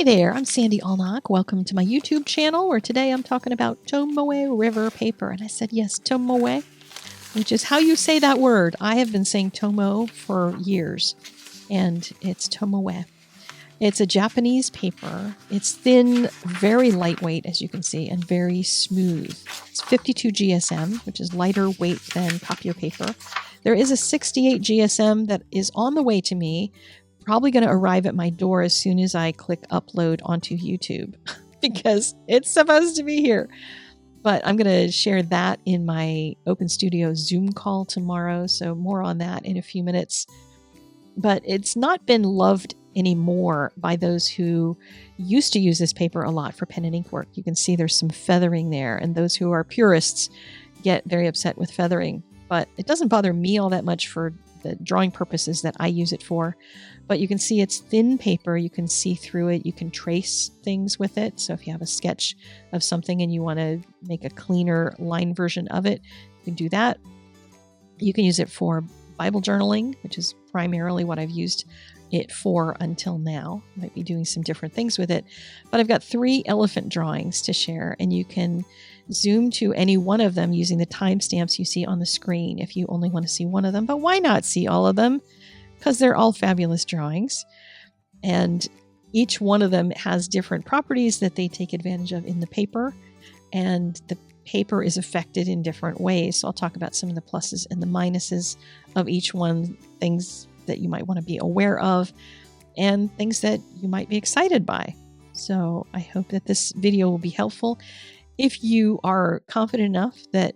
Hi there, I'm Sandy Allnock. Welcome to my YouTube channel, where today I'm talking about Tomoe River paper. And I said, yes, Tomoe, which is how you say that word. I have been saying Tomoe for years, and it's Tomoe. It's a Japanese paper. It's thin, very lightweight, as you can see, and very smooth. It's 52 GSM, which is lighter weight than copio paper. There is a 68 GSM that is on the way to me, probably going to arrive at my door as soon as I click upload onto YouTube, because it's supposed to be here. But I'm going to share that in my Open Studio Zoom call tomorrow, so more on that in a few minutes. But it's not been loved anymore by those who used to use this paper a lot for pen and ink work. You can see there's some feathering there, and those who are purists get very upset with feathering. But it doesn't bother me all that much for the drawing purposes that I use it for. But you can see it's thin paper. You can see through it. You can trace things with it. So if you have a sketch of something and you want to make a cleaner line version of it, you can do that. You can use it for Bible journaling, which is primarily what I've used it for until now. Might be doing some different things with it. But I've got 3 elephant drawings to share, and you can zoom to any one of them using the timestamps you see on the screen if you only want to see one of them. But why not see all of them? Because they're all fabulous drawings. And each one of them has different properties that they take advantage of in the paper. And the paper is affected in different ways. So I'll talk about some of the pluses and the minuses of each one, things that you might want to be aware of, and things that you might be excited by. So I hope that this video will be helpful. If you are confident enough that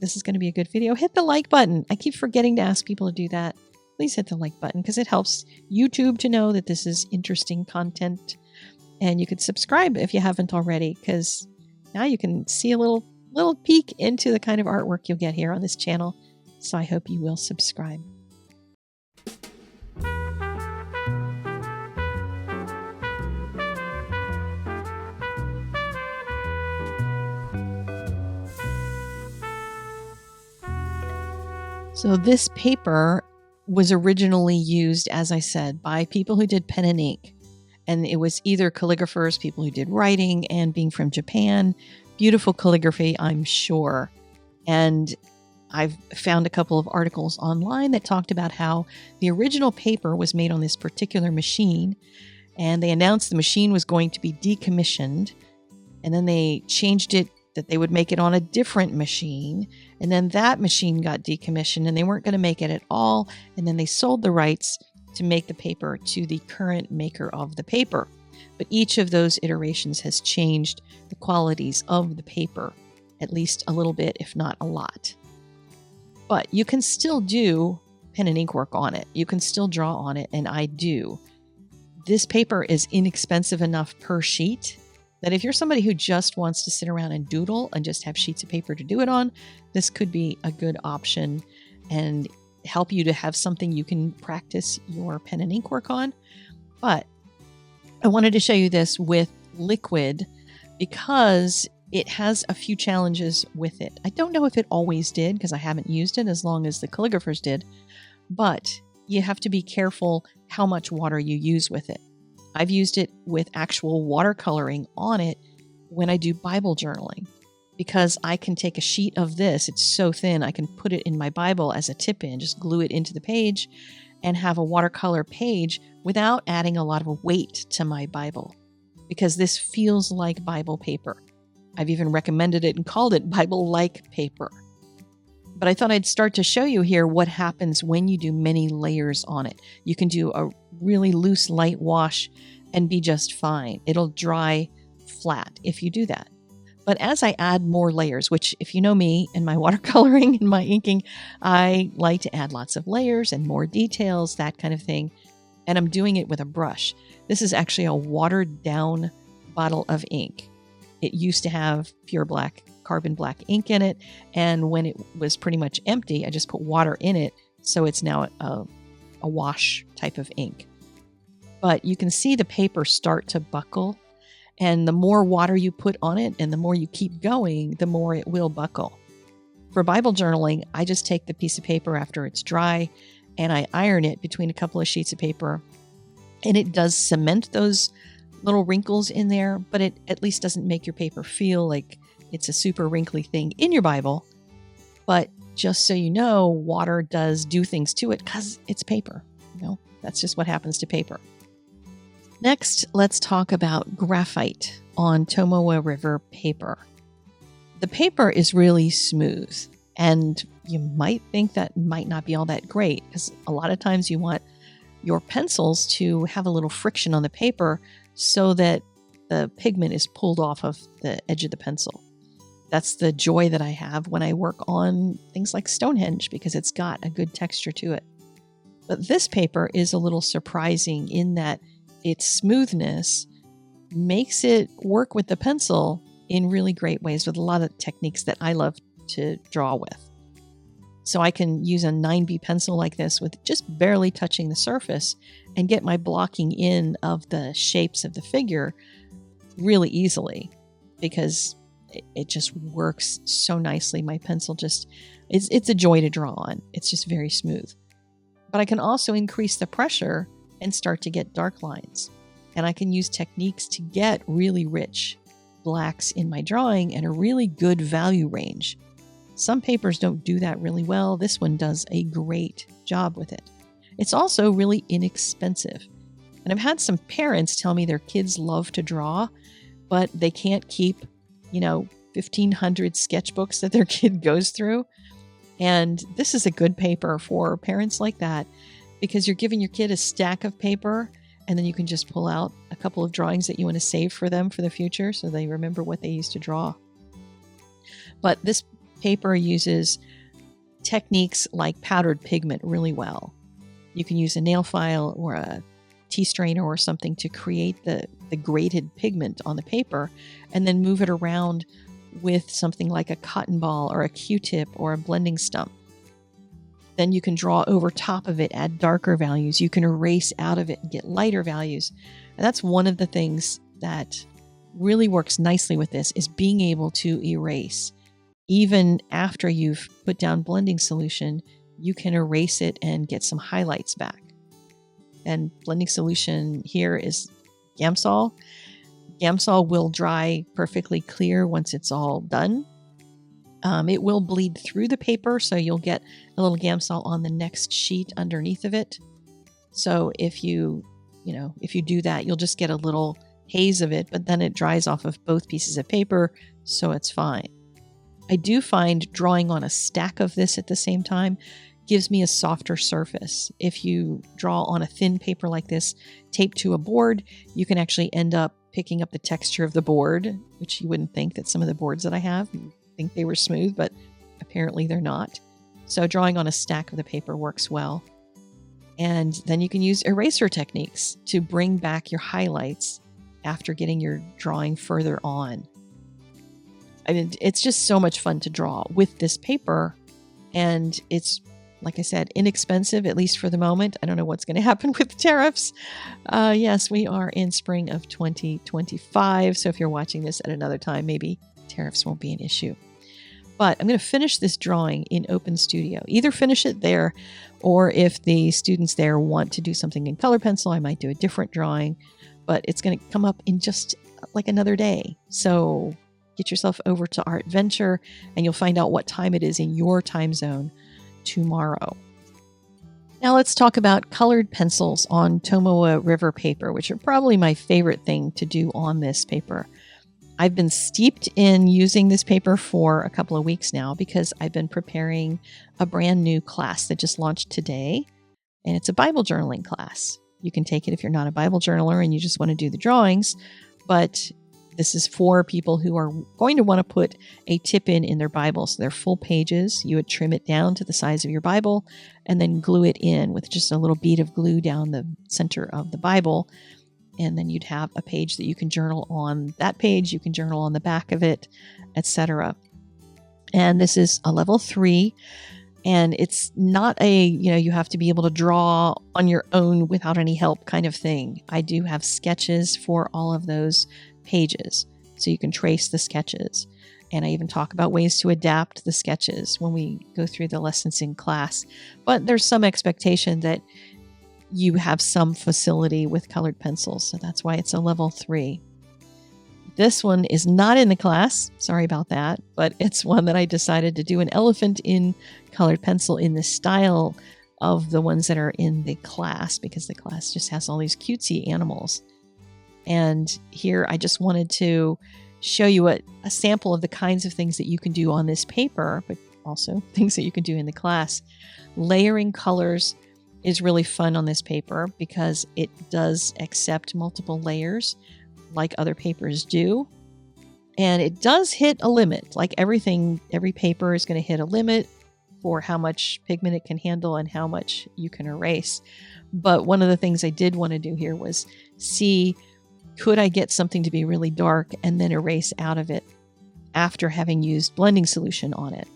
this is going to be a good video, hit the like button. I keep forgetting to ask people to do that. Please hit the like button because it helps YouTube to know that this is interesting content. And you could subscribe if you haven't already, because now you can see a little peek into the kind of artwork you'll get here on this channel. So I hope you will subscribe. So this paper was originally used, as I said, by people who did pen and ink. And it was either calligraphers, people who did writing, and being from Japan. Beautiful calligraphy, I'm sure. And I've found a couple of articles online that talked about how the original paper was made on this particular machine. And they announced the machine was going to be decommissioned. And then they changed it that they would make it on a different machine. And then that machine got decommissioned and they weren't going to make it at all. And then they sold the rights to make the paper to the current maker of the paper. But each of those iterations has changed the qualities of the paper, at least a little bit, if not a lot. But you can still do pen and ink work on it. You can still draw on it, and I do. This paper is inexpensive enough per sheet that if you're somebody who just wants to sit around and doodle and just have sheets of paper to do it on, this could be a good option and help you to have something you can practice your pen and ink work on. But I wanted to show you this with liquid because it has a few challenges with it. I don't know if it always did because I haven't used it as long as the calligraphers did, but you have to be careful how much water you use with it. I've used it with actual watercoloring on it when I do Bible journaling, because I can take a sheet of this. It's so thin. I can put it in my Bible as a tip-in, just glue it into the page and have a watercolor page without adding a lot of weight to my Bible, because this feels like Bible paper. I've even recommended it and called it Bible-like paper. But I thought I'd start to show you here what happens when you do many layers on it. You can do a really loose light wash and be just fine. It'll dry flat if you do that. But as I add more layers, which if you know me and my watercoloring and my inking, I like to add lots of layers and more details, that kind of thing. And I'm doing it with a brush. This is actually a watered down bottle of ink. It used to have pure black, carbon black ink in it. And when it was pretty much empty, I just put water in it. So it's now a wash type of ink. But you can see the paper start to buckle. And the more water you put on it and the more you keep going, the more it will buckle. For Bible journaling, I just take the piece of paper after it's dry and I iron it between a couple of sheets of paper. And it does cement those little wrinkles in there, but it at least doesn't make your paper feel like it's a super wrinkly thing in your Bible. But just so you know, water does do things to it because it's paper. That's just what happens to paper. Next, let's talk about graphite on Tomoe River paper. The paper is really smooth, and you might think that might not be all that great because a lot of times you want your pencils to have a little friction on the paper so that the pigment is pulled off of the edge of the pencil. That's the joy that I have when I work on things like Stonehenge because it's got a good texture to it. But this paper is a little surprising in that its smoothness makes it work with the pencil in really great ways with a lot of techniques that I love to draw with. So I can use a 9B pencil like this with just barely touching the surface and get my blocking in of the shapes of the figure really easily because it just works so nicely. My pencil it's a joy to draw on. It's just very smooth. But I can also increase the pressure and start to get dark lines. And I can use techniques to get really rich blacks in my drawing and a really good value range. Some papers don't do that really well. This one does a great job with it. It's also really inexpensive. And I've had some parents tell me their kids love to draw, but they can't keep, 1,500 sketchbooks that their kid goes through. And this is a good paper for parents like that because you're giving your kid a stack of paper and then you can just pull out a couple of drawings that you want to save for them for the future so they remember what they used to draw. But this paper uses techniques like powdered pigment really well. You can use a nail file or a tea strainer or something to create the grated pigment on the paper and then move it around with something like a cotton ball or a Q-tip or a blending stump. Then you can draw over top of it, add darker values. You can erase out of it and get lighter values. And that's one of the things that really works nicely with this is being able to erase. Even after you've put down blending solution, you can erase it and get some highlights back. And blending solution here is Gamsol. Gamsol will dry perfectly clear once it's all done. It will bleed through the paper, so you'll get a little Gamsol on the next sheet underneath of it. So if you do that, you'll just get a little haze of it, but then it dries off of both pieces of paper, so it's fine. I do find drawing on a stack of this at the same time gives me a softer surface. If you draw on a thin paper like this, taped to a board, you can actually end up picking up the texture of the board, which you wouldn't think that some of the boards that I have, you think they were smooth, but apparently they're not. So drawing on a stack of the paper works well. And then you can use eraser techniques to bring back your highlights after getting your drawing further on. I mean, it's just so much fun to draw with this paper, and it's, like I said, inexpensive, at least for the moment. I don't know what's going to happen with tariffs. Yes, we are in spring of 2025. So if you're watching this at another time, maybe tariffs won't be an issue. But I'm going to finish this drawing in Open Studio. Either finish it there, or if the students there want to do something in color pencil, I might do a different drawing. But it's going to come up in just like another day. So get yourself over to Art Venture, and you'll find out what time it is in your time zone tomorrow. Now let's talk about colored pencils on Tomoe River paper, which are probably my favorite thing to do on this paper. I've been steeped in using this paper for a couple of weeks now because I've been preparing a brand new class that just launched today, and it's a Bible journaling class. You can take it if you're not a Bible journaler and you just want to do the drawings, but this is for people who are going to want to put a tip in their Bible. So they're full pages. You would trim it down to the size of your Bible and then glue it in with just a little bead of glue down the center of the Bible. And then you'd have a page that you can journal on that page. You can journal on the back of it, etc. And this is a level 3. And it's not a, you have to be able to draw on your own without any help kind of thing. I do have sketches for all of those pages, so you can trace the sketches. And I even talk about ways to adapt the sketches when we go through the lessons in class. But there's some expectation that you have some facility with colored pencils. So that's why it's a level 3. This one is not in the class. Sorry about that. But it's one that I decided to do an elephant in colored pencil in the style of the ones that are in the class, because the class just has all these cutesy animals. And here I just wanted to show you a sample of the kinds of things that you can do on this paper, but also things that you can do in the class. Layering colors is really fun on this paper because it does accept multiple layers like other papers do. And it does hit a limit. Like everything, every paper is going to hit a limit for how much pigment it can handle and how much you can erase. But one of the things I did want to do here was see, could I get something to be really dark and then erase out of it after having used blending solution on it?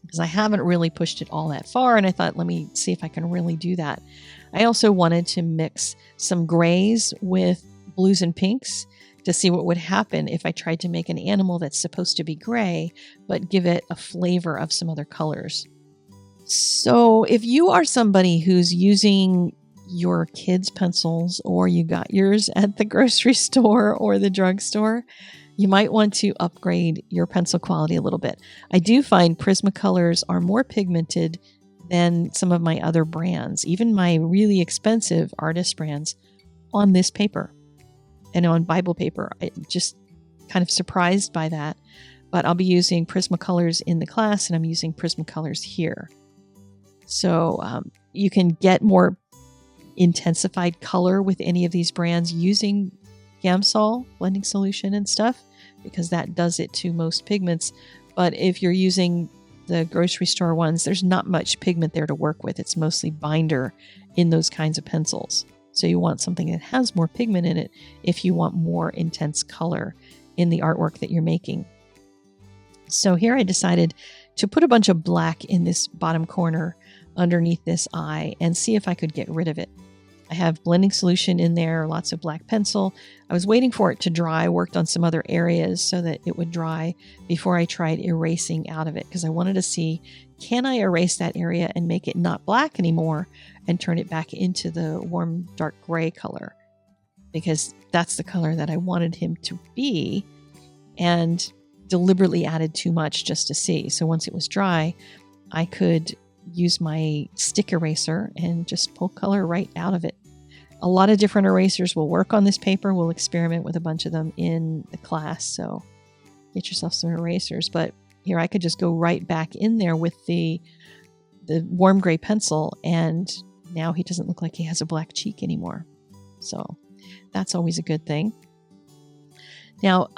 Because I haven't really pushed it all that far, and I thought, let me see if I can really do that. I also wanted to mix some grays with blues and pinks to see what would happen if I tried to make an animal that's supposed to be gray, but give it a flavor of some other colors. So if you are somebody who's using your kids' pencils, or you got yours at the grocery store or the drugstore, you might want to upgrade your pencil quality a little bit. I do find Prismacolors are more pigmented than some of my other brands, even my really expensive artist brands on this paper and on Bible paper. I'm just kind of surprised by that. But I'll be using Prismacolors in the class, and I'm using Prismacolors here. So you can get more intensified color with any of these brands using Gamsol blending solution and stuff, because that does it to most pigments. But if you're using the grocery store ones, there's not much pigment there to work with. It's mostly binder in those kinds of pencils. So you want something that has more pigment in it if you want more intense color in the artwork that you're making. So here I decided to put a bunch of black in this bottom corner underneath this eye and see if I could get rid of it. I have blending solution in there, lots of black pencil. I was waiting for it to dry, worked on some other areas so that it would dry before I tried erasing out of it, because I wanted to see, can I erase that area and make it not black anymore and turn it back into the warm dark gray color, because that's the color that I wanted him to be, and deliberately added too much just to see. So once it was dry, I could use my stick eraser and just pull color right out of it. A lot of different erasers will work on this paper. We'll experiment with a bunch of them in the class, so get yourself some erasers. But here I could just go right back in there with the warm gray pencil, and now he doesn't look like he has a black cheek anymore. So that's always a good thing. Now,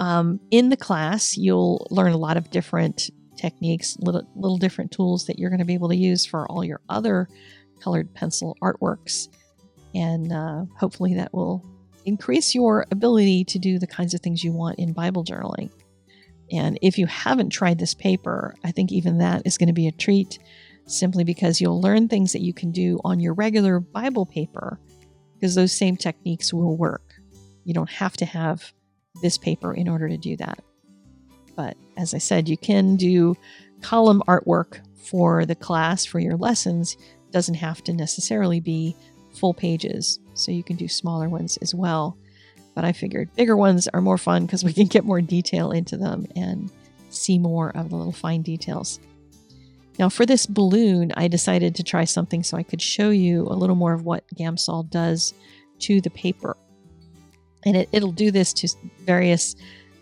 in the class, you'll learn a lot of different techniques, little different tools that you're going to be able to use for all your other colored pencil artworks. And hopefully that will increase your ability to do the kinds of things you want in Bible journaling. And if you haven't tried this paper, I think even that is going to be a treat, simply because you'll learn things that you can do on your regular Bible paper, because those same techniques will work. You don't have to have this paper in order to do that. But as I said, you can do column artwork for the class, for your lessons. It doesn't have to necessarily be full pages, so you can do smaller ones as well. But I figured bigger ones are more fun because we can get more detail into them and see more of the little fine details. Now for this balloon, I decided to try something so I could show you a little more of what Gamsol does to the paper. And it'll do this to various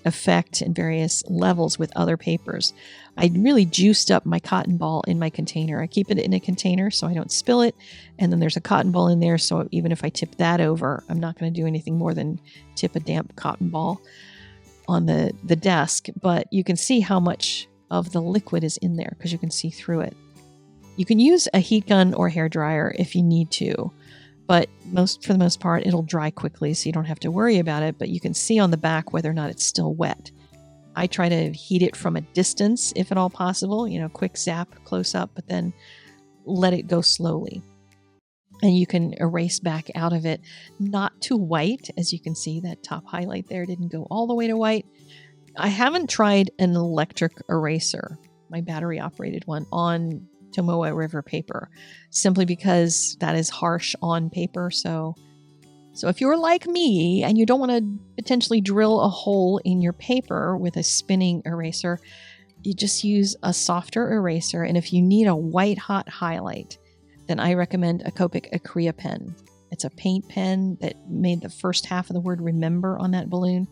effect and various levels with other papers. I really juiced up my cotton ball in my container. I keep it in a container so I don't spill it. And then there's a cotton ball in there, so even if I tip that over, I'm not going to do anything more than tip a damp cotton ball on the desk. But you can see how much of the liquid is in there because you can see through it. You can use a heat gun or hair dryer if you need to, but for the most part, it'll dry quickly, so you don't have to worry about it. But you can see on the back whether or not it's still wet. I try to heat it from a distance, if at all possible, quick zap close up, but then let it go slowly. And you can erase back out of it, not to white. As you can see, that top highlight there didn't go all the way to white. I haven't tried an electric eraser, my battery operated one, on Tomoe River paper, simply because that is harsh on paper. So if you're like me and you don't want to potentially drill a hole in your paper with a spinning eraser, you just use a softer eraser. And if you need a white hot highlight, then I recommend a Copic Acrea pen. It's a paint pen that made the first half of the word remember on that balloon.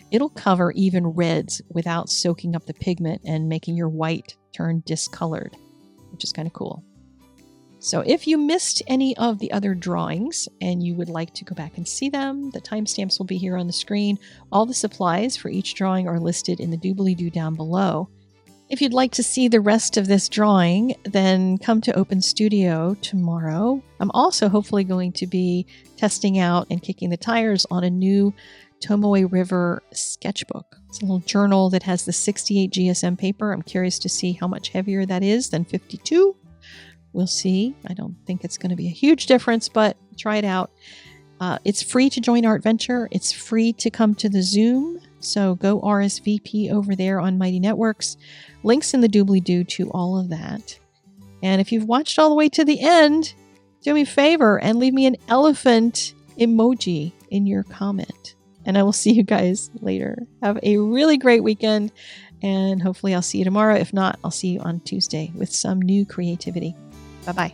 It'll cover even reds without soaking up the pigment and making your white turn discolored, which is kind of cool. So if you missed any of the other drawings and you would like to go back and see them, the timestamps will be here on the screen. All the supplies for each drawing are listed in the doobly-doo down below. If you'd like to see the rest of this drawing, then come to Open Studio tomorrow. I'm also hopefully going to be testing out and kicking the tires on a new Tomoe River sketchbook. It's a little journal that has the 68 GSM paper. I'm curious to see how much heavier that is than 52. We'll see. I don't think it's going to be a huge difference, but try it out. It's free to join ArtVenture. It's free to come to the Zoom. So go RSVP over there on Mighty Networks. Links in the doobly-doo to all of that. And if you've watched all the way to the end, do me a favor and leave me an elephant emoji in your comment. And I will see you guys later. Have a really great weekend. And hopefully I'll see you tomorrow. If not, I'll see you on Tuesday with some new creativity. Bye-bye.